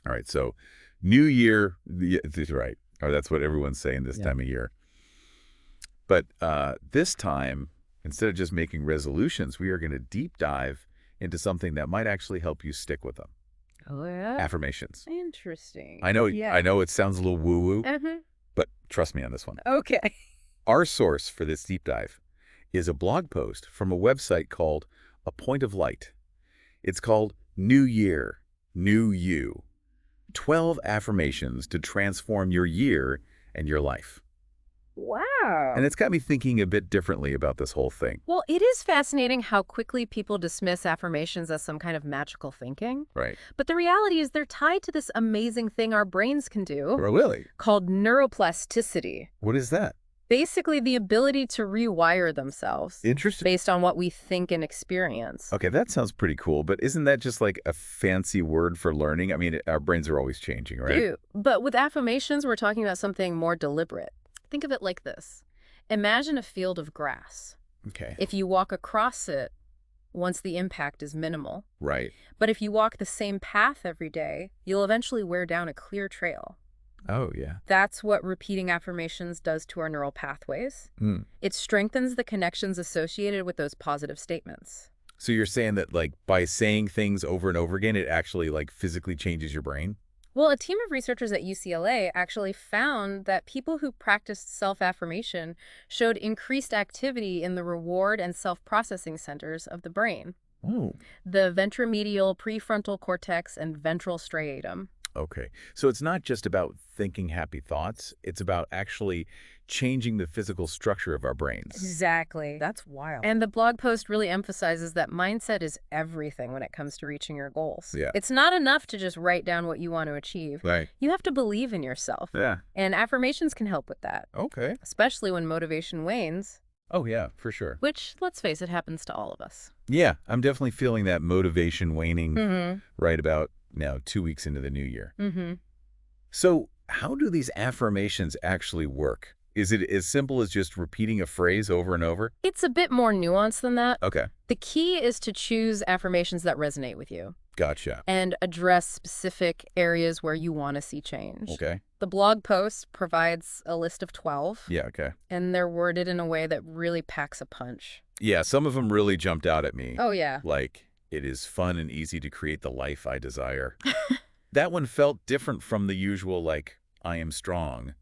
All right. So new year, that's right. Or that's what everyone's saying this time of year. But this time, instead of just making resolutions, we are going to deep dive into something that might actually help you stick with them. Oh, yeah? Affirmations. Interesting. I know, Yeah. I know it sounds a little woo-woo, Uh-huh. but trust me on this one. Okay. Our source for this deep dive is a blog post from a website called A Point of Light. It's called New Year, New You. 12 affirmations to transform your year and your life. Wow. And it's got me thinking a bit differently about this whole thing. Well, it is fascinating how quickly people dismiss affirmations as some kind of magical thinking. Right. But the reality is they're tied to this amazing thing our brains can do Really? called neuroplasticity. What is that? Basically, the ability to rewire themselves Interesting. based on what we think and experience. Okay, that sounds pretty cool, but isn't that just like a fancy word for learning? I mean, our brains are always changing, right? But with affirmations, we're talking about something more deliberate. Think of it like this. Imagine a field of grass. Okay. If you walk across it, once the impact is minimal. Right. But if you walk the same path every day, you'll eventually wear down a clear trail. Oh, yeah. That's what repeating affirmations does to our neural pathways. It strengthens the connections associated with those positive statements. So you're saying that like by saying things over and over again, it actually like physically changes your brain? Well, a team of researchers at UCLA actually found that people who practiced self-affirmation showed increased activity in the reward and self-processing centers of the brain. Oh. The ventromedial prefrontal cortex and ventral striatum. Okay. So it's not just about thinking happy thoughts. It's about actually changing the physical structure of our brains. Exactly. That's wild. And the blog post really emphasizes that mindset is everything when it comes to reaching your goals. Yeah. It's not enough to just write down what you want to achieve. Right. You have to believe in yourself. Yeah. And affirmations can help with that, Okay. especially when motivation wanes, Oh, yeah, for sure. which, let's face it, happens to all of us. Yeah, I'm definitely feeling that motivation waning Mm-hmm. right about now, 2 weeks into the new year. Mm-hmm. So how do these affirmations actually work? Is it as simple as just repeating a phrase over and over? It's a bit more nuanced than that. Okay. The key is to choose affirmations that resonate with you Gotcha. and address specific areas where you want to see change. Okay. The blog post provides a list of 12. Yeah, okay. And they're worded in a way that really packs a punch. Yeah, some of them really jumped out at me. Oh, yeah. Like, it is fun and easy to create the life I desire. That one felt different from the usual, like, I am strong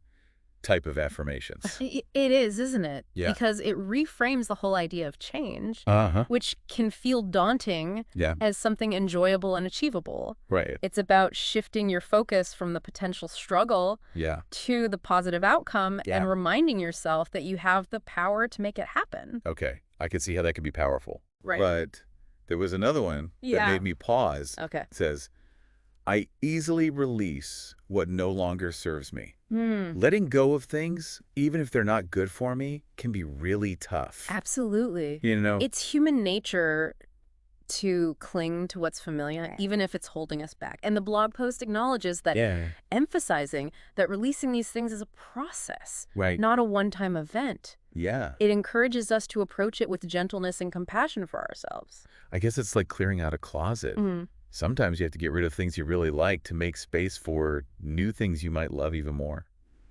type of affirmations. It is, isn't it? Yeah. Because it reframes the whole idea of change, Uh-huh. which can feel daunting Yeah, as something enjoyable and achievable. right. It's about shifting your focus from the potential struggle Yeah. to the positive outcome Yeah. and reminding yourself that you have the power to make it happen. Okay. I can see how that could be powerful. Right. But there was another one Yeah. that made me pause. Okay. It says, I easily release what no longer serves me. Letting go of things, even if they're not good for me, can be really tough. Absolutely. You know? It's human nature to cling to what's familiar, even if it's holding us back. And the blog post acknowledges that, Yeah. emphasizing that releasing these things is a process, Right. not a one-time event. Yeah. It encourages us to approach it with gentleness and compassion for ourselves. I guess it's like clearing out a closet. Sometimes you have to get rid of things you really like to make space for new things you might love even more.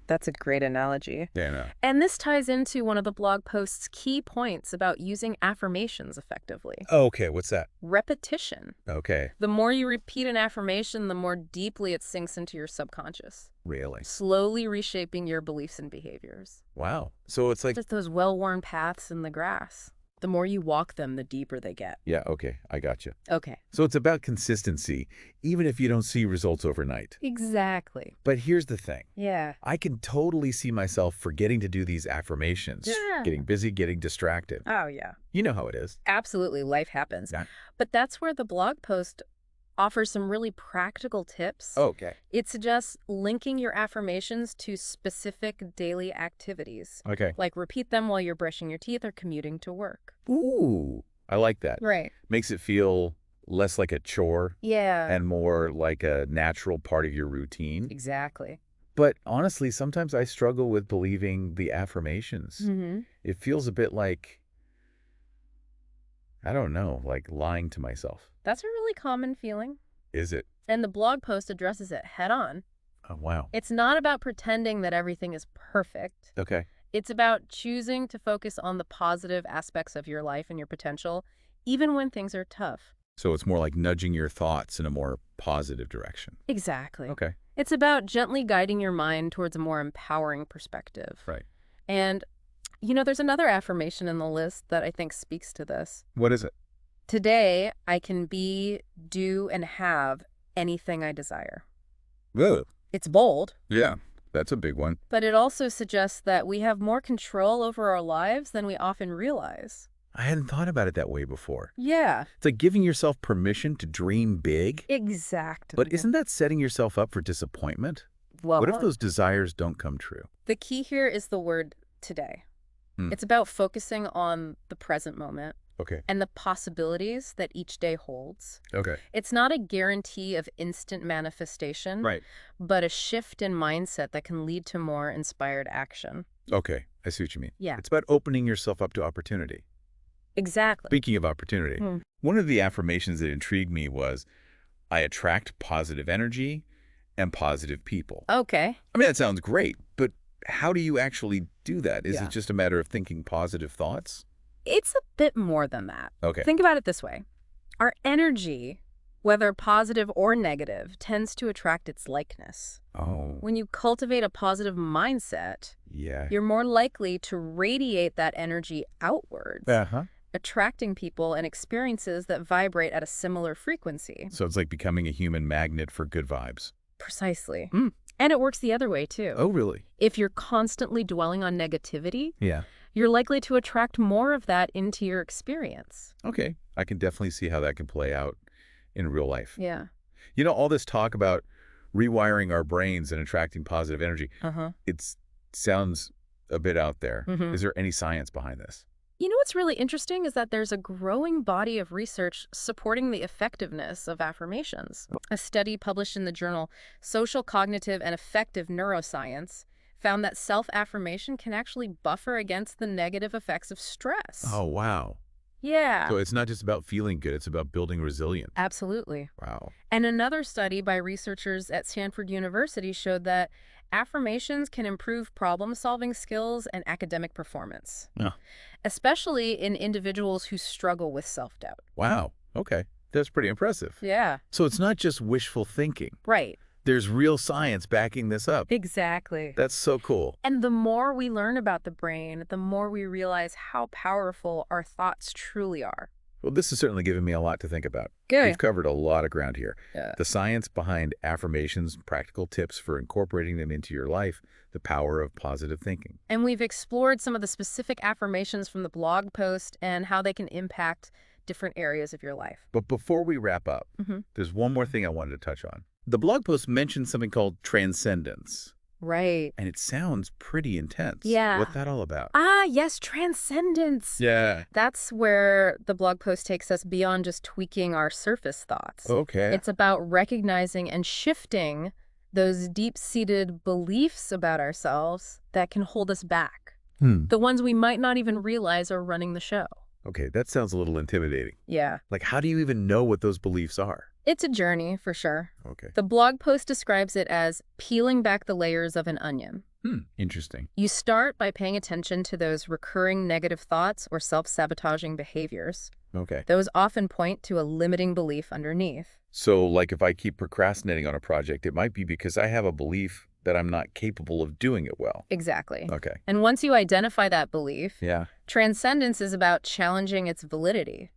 That's a great analogy. Yeah, I know. And this ties into one of the blog post's key points about using affirmations effectively. Oh, okay, what's that? Repetition. Okay, The more you repeat an affirmation, the more deeply it sinks into your subconscious, really? slowly reshaping your beliefs and behaviors. Wow. So it's like, Just those well-worn paths in the grass. The more you walk them, the deeper they get. yeah, okay, I got you. Okay. So it's about consistency, even if you don't see results overnight. Exactly. But here's the thing. Yeah. I can totally see myself forgetting to do these affirmations, Yeah. getting busy, getting distracted. Oh, yeah. You know how it is. Absolutely. Life happens. Yeah. But that's where the blog post offers some really practical tips. Okay. It suggests linking your affirmations to specific daily activities, Okay. like repeat them while you're brushing your teeth or commuting to work. Ooh, I like that. Right. Makes it feel less like a chore Yeah. and more like a natural part of your routine. Exactly. But honestly, sometimes I struggle with believing the affirmations. It feels a bit like, I don't know, like lying to myself. That's a really common feeling. Is it? And the blog post addresses it head on. Oh, wow. It's not about pretending that everything is perfect. Okay. It's about choosing to focus on the positive aspects of your life and your potential, even when things are tough. So it's more like nudging your thoughts in a more positive direction. Exactly. Okay. It's about gently guiding your mind towards a more empowering perspective. Right. And, there's another affirmation in the list that I think speaks to this. What is it? Today, I can be, do, and have anything I desire. Whoa. It's bold. Yeah, that's a big one. But it also suggests that we have more control over our lives than we often realize. I hadn't thought about it that way before. Yeah. It's like giving yourself permission to dream big. Exactly. But isn't that setting yourself up for disappointment? Well, What if those desires don't come true? the key here is the word today. Hmm. It's about focusing on the present moment Okay. and the possibilities that each day holds. Okay. It's not a guarantee of instant manifestation, Right. but a shift in mindset that can lead to more inspired action. Okay. I see what you mean. Yeah. It's about opening yourself up to opportunity. Exactly. Speaking of opportunity, one of the affirmations that intrigued me was, I attract positive energy and positive people. Okay. I mean, that sounds great, but how do you actually do that? Is Yeah. it just a matter of thinking positive thoughts? It's a bit more than that. Okay. Think about it this way. Our energy, whether positive or negative, tends to attract its likeness. Oh, When you cultivate a positive mindset, yeah. you're more likely to radiate that energy outwards, Uh-huh. attracting people and experiences that vibrate at a similar frequency. So it's like becoming a human magnet for good vibes. Precisely. Mm. And it works the other way, too. Oh, really? If you're constantly dwelling on negativity, Yeah. you're likely to attract more of that into your experience. Okay. I can definitely see how that can play out in real life. Yeah. You know, all this talk about rewiring our brains and attracting positive energy, Uh-huh. it sounds a bit out there. Mhm. Is there any science behind this? What's really interesting is that there's a growing body of research supporting the effectiveness of affirmations. A study published in the journal Social, Cognitive, and Affective Neuroscience found that self-affirmation can actually buffer against the negative effects of stress. Oh, wow. Yeah. So it's not just about feeling good, it's about building resilience. Absolutely. Wow. And another study by researchers at Stanford University showed that affirmations can improve problem-solving skills and academic performance, especially in individuals who struggle with self-doubt. Wow. Okay. That's pretty impressive. Yeah. So it's not just wishful thinking. Right. There's real science backing this up. Exactly. That's so cool. And the more we learn about the brain, the more we realize how powerful our thoughts truly are. Well, this has certainly given me a lot to think about. Good. We've covered a lot of ground here. Yeah. The science behind affirmations, practical tips for incorporating them into your life, the power of positive thinking. And we've explored some of the specific affirmations from the blog post and how they can impact different areas of your life. But before we wrap up, there's one more thing I wanted to touch on. The blog post mentioned something called transcendence, Right. and it sounds pretty intense. Yeah. What's that all about? Yes, transcendence. Yeah. That's where the blog post takes us beyond just tweaking our surface thoughts. Okay. It's about recognizing and shifting those deep-seated beliefs about ourselves that can hold us back. The ones we might not even realize are running the show. Okay, that sounds a little intimidating. Yeah. Like, how do you even know what those beliefs are? It's a journey, for sure. Okay. The blog post describes it as peeling back the layers of an onion. Interesting. You start by paying attention to those recurring negative thoughts or self-sabotaging behaviors. Okay. Those often point to a limiting belief underneath. So, like, if I keep procrastinating on a project, it might be because I have a belief that I'm not capable of doing it well. Exactly. Okay. And once you identify that belief, Yeah. transcendence is about challenging its validity.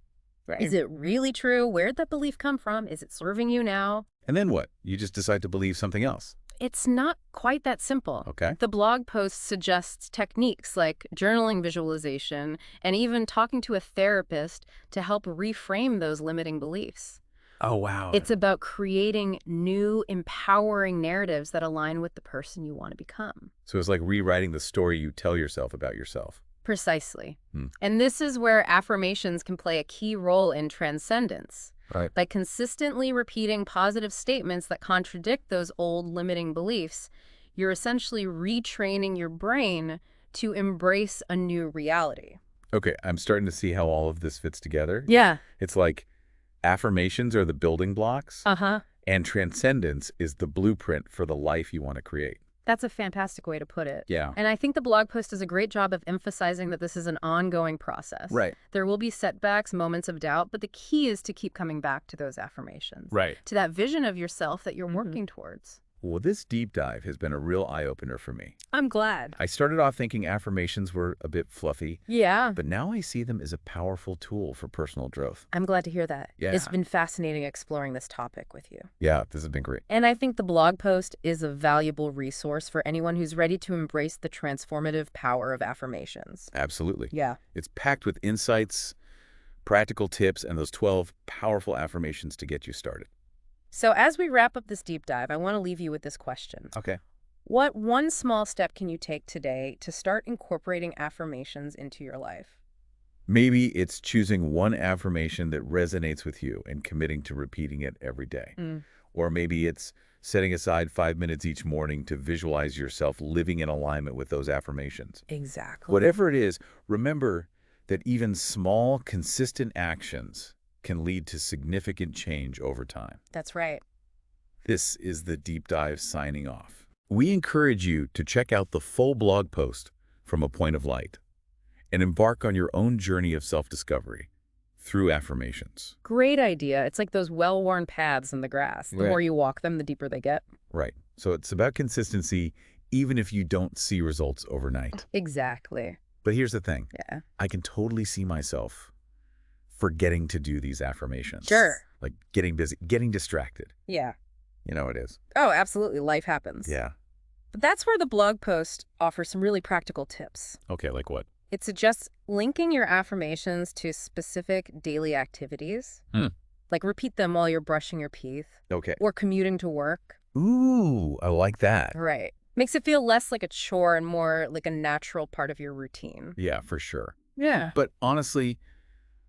Right. Is it really true? Where'd that belief come from? Is it serving you now? And then what? You just decide to believe something else. It's not quite that simple. Okay. The blog post suggests techniques like journaling visualization and even talking to a therapist to help reframe those limiting beliefs. Oh, wow. It's about creating new, empowering narratives that align with the person you want to become. So it's like rewriting the story you tell yourself about yourself. Precisely. And this is where affirmations can play a key role in transcendence. Right. By consistently repeating positive statements that contradict those old limiting beliefs, you're essentially retraining your brain to embrace a new reality. Okay, I'm starting to see how all of this fits together. Yeah. It's like affirmations are the building blocks, Uh-huh. And transcendence is the blueprint for the life you want to create. That's a fantastic way to put it. Yeah. And I think the blog post does a great job of emphasizing that this is an ongoing process. Right. There will be setbacks, moments of doubt, but the key is to keep coming back to those affirmations. Right. To that vision of yourself that you're working towards. Well, this deep dive has been a real eye-opener for me. I'm glad. I started off thinking affirmations were a bit fluffy, Yeah. but now I see them as a powerful tool for personal growth. I'm glad to hear that. Yeah. It's been fascinating exploring this topic with you. Yeah, this has been great. And I think the blog post is a valuable resource for anyone who's ready to embrace the transformative power of affirmations. Absolutely. Yeah. It's packed with insights, practical tips, and those 12 powerful affirmations to get you started. So as we wrap up this deep dive, I want to leave you with this question. Okay. What one small step can you take today to start incorporating affirmations into your life? Maybe it's choosing one affirmation that resonates with you and committing to repeating it every day. Or maybe it's setting aside 5 minutes each morning to visualize yourself living in alignment with those affirmations. Exactly. Whatever it is, remember that even small, consistent actions can lead to significant change over time. That's right. This is the Deep Dive signing off. We encourage you to check out the full blog post from A Point of Light and embark on your own journey of self-discovery through affirmations. Great idea. It's like those well-worn paths in the grass. The Right. more you walk them, the deeper they get. Right. So it's about consistency, even if you don't see results overnight. Exactly. But here's the thing. Yeah. I can totally see myself forgetting to do these affirmations. Sure. Like getting busy, getting distracted. Yeah. You know it is. Oh, absolutely. Life happens. Yeah. But that's where the blog post offers some really practical tips. Okay, like what? It suggests linking your affirmations to specific daily activities. Like repeat them while you're brushing your teeth Okay. or commuting to work. Ooh, I like that. Right. Makes it feel less like a chore and more like a natural part of your routine. Yeah, for sure. Yeah. But honestly,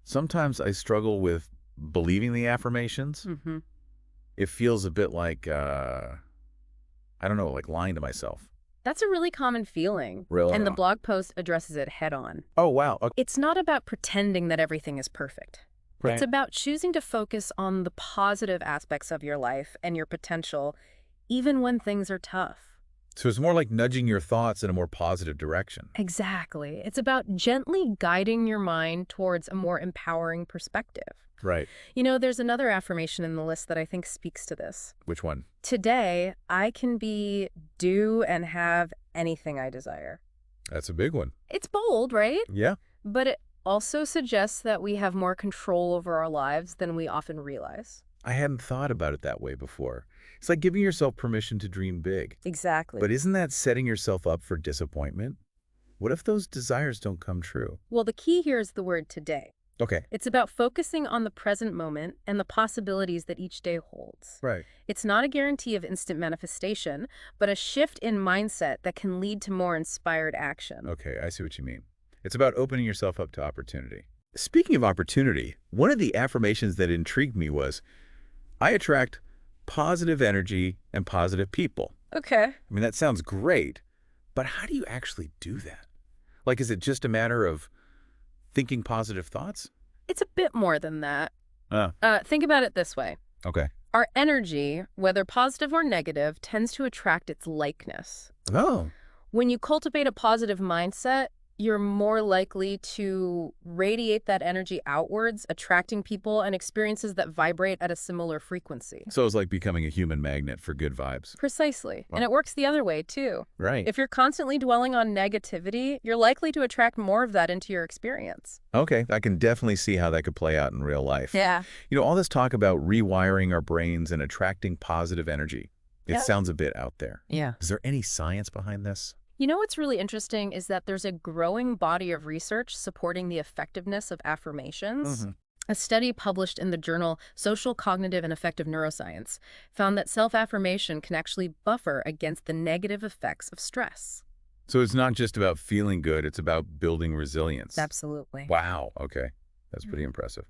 sometimes I struggle with believing the affirmations. It feels a bit like, I don't know, like lying to myself. That's a really common feeling. Really? And the blog post addresses it head on. Oh, wow. Okay. It's not about pretending that everything is perfect. Right. It's about choosing to focus on the positive aspects of your life and your potential, even when things are tough. So it's more like nudging your thoughts in a more positive direction. Exactly. It's about gently guiding your mind towards a more empowering perspective. Right. You know, there's another affirmation in the list that I think speaks to this. Which one? Today, I can do and have anything I desire. That's a big one. It's bold, right? Yeah. But it also suggests that we have more control over our lives than we often realize. I hadn't thought about it that way before. It's like giving yourself permission to dream big. Exactly. But isn't that setting yourself up for disappointment? What if those desires don't come true? Well, the key here is the word today. Okay. It's about focusing on the present moment and the possibilities that each day holds. Right. It's not a guarantee of instant manifestation, but a shift in mindset that can lead to more inspired action. Okay, I see what you mean. It's about opening yourself up to opportunity. Speaking of opportunity, one of the affirmations that intrigued me was, I attract positive energy and positive people. Okay. I mean, that sounds great, but how do you actually do that? Like, is it just a matter of thinking positive thoughts? It's a bit more than that. Think about it this way. Okay. Our energy, whether positive or negative, tends to attract its likeness. Oh. When you cultivate a positive mindset, you're more likely to radiate that energy outwards, attracting people and experiences that vibrate at a similar frequency. So it's like becoming a human magnet for good vibes. Precisely. Wow. And it works the other way, too. Right. If you're constantly dwelling on negativity, you're likely to attract more of that into your experience. Okay, I can definitely see how that could play out in real life. Yeah. You know, all this talk about rewiring our brains and attracting positive energy, it sounds a bit out there. Yeah. Is there any science behind this? You know what's really interesting is that there's a growing body of research supporting the effectiveness of affirmations. A study published in the journal Social, Cognitive, and Affective Neuroscience found that self-affirmation can actually buffer against the negative effects of stress. So it's not just about feeling good, it's about building resilience. Absolutely. Wow, okay. That's pretty impressive.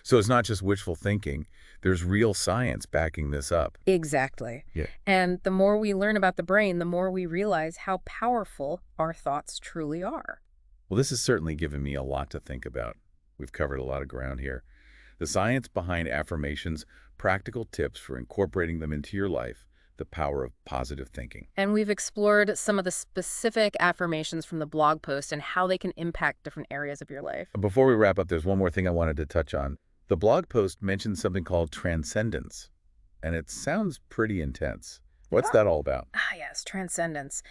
So it's not just wishful thinking, there's real science backing this up. Exactly. Yeah. And the more we learn about the brain, the more we realize how powerful our thoughts truly are. Well, this has certainly given me a lot to think about. We've covered a lot of ground here. The science behind affirmations practical tips for incorporating them into your life, the power of positive thinking. And we've explored some of the specific affirmations from the blog post and how they can impact different areas of your life. Before we wrap up, there's one more thing I wanted to touch on. The blog post mentions something called transcendence, and it sounds pretty intense. What's that all about? Ah, yes, transcendence.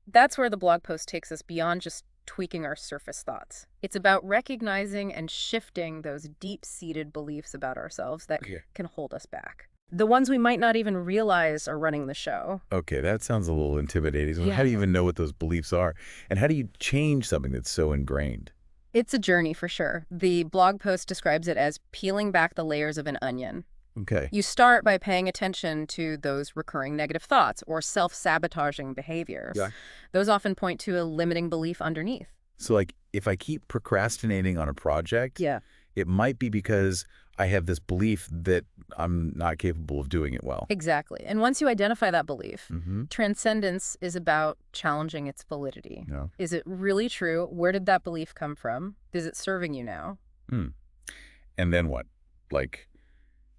That's where the blog post takes us beyond just tweaking our surface thoughts. It's about recognizing and shifting those deep-seated beliefs about ourselves that can hold us back. The ones we might not even realize are running the show. Okay, that sounds a little intimidating. So Yeah. how do you even know what those beliefs are? And how do you change something that's so ingrained? It's a journey for sure. The blog post describes it as peeling back the layers of an onion. Okay. You start by paying attention to those recurring negative thoughts or self-sabotaging behaviors. Yeah. Those often point to a limiting belief underneath. So like if I keep procrastinating on a project, it might be because I have this belief that I'm not capable of doing it well. Exactly. And once you identify that belief, Mm-hmm. transcendence is about challenging its validity. Yeah. Is it really true? Where did that belief come from? Is it serving you now? And then what? Like,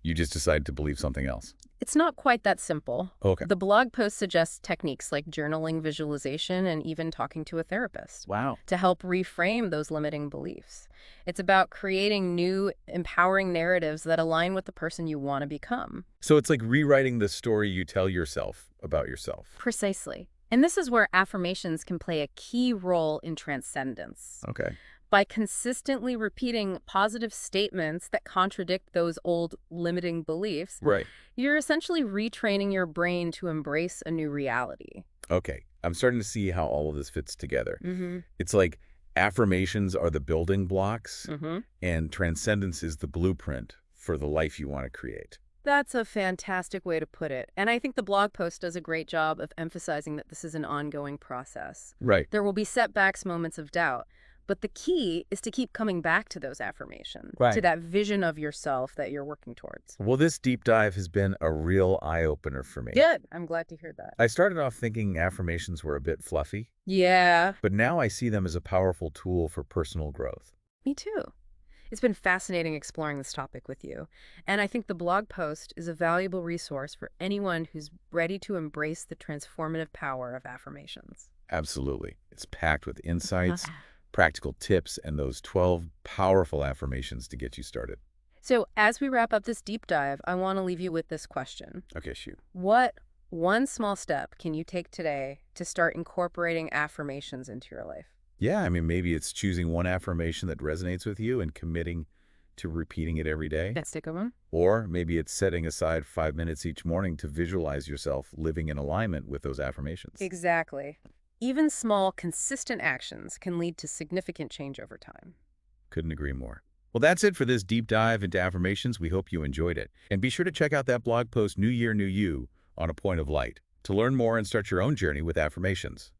you just decide to believe something else. It's not quite that simple. Okay. The blog post suggests techniques like journaling, visualization, and even talking to a therapist Wow. to help reframe those limiting beliefs. It's about creating new, empowering narratives that align with the person you want to become. So it's like rewriting the story you tell yourself about yourself. Precisely. And this is where affirmations can play a key role in transcendence. Okay. By consistently repeating positive statements that contradict those old limiting beliefs, Right. you're essentially retraining your brain to embrace a new reality. Okay. I'm starting to see how all of this fits together. Mm-hmm. It's like affirmations are the building blocks Mm-hmm. and transcendence is the blueprint for the life you want to create. That's a fantastic way to put it. And I think the blog post does a great job of emphasizing that this is an ongoing process. Right. There will be setbacks, moments of doubt. But the key is to keep coming back to those affirmations, Right. to that vision of yourself that you're working towards. Well, this deep dive has been a real eye-opener for me. Good. I'm glad to hear that. I started off thinking affirmations were a bit fluffy, Yeah, but now I see them as a powerful tool for personal growth. me too. It's been fascinating exploring this topic with you. And I think the blog post is a valuable resource for anyone who's ready to embrace the transformative power of affirmations. Absolutely. It's packed with insights, practical tips, and those 12 powerful affirmations to get you started. So as we wrap up this deep dive, I want to leave you with this question. Okay, shoot. What one small step can you take today to start incorporating affirmations into your life? Yeah, I mean, maybe it's choosing one affirmation that resonates with you and committing to repeating it every day. Let's take a one. Or maybe it's setting aside 5 minutes each morning to visualize yourself living in alignment with those affirmations. Exactly. Even small, consistent actions can lead to significant change over time. Couldn't agree more. Well, that's it for this deep dive into affirmations. We hope you enjoyed it. And be sure to check out that blog post, New Year, New You, on A Point of Light, to learn more and start your own journey with affirmations.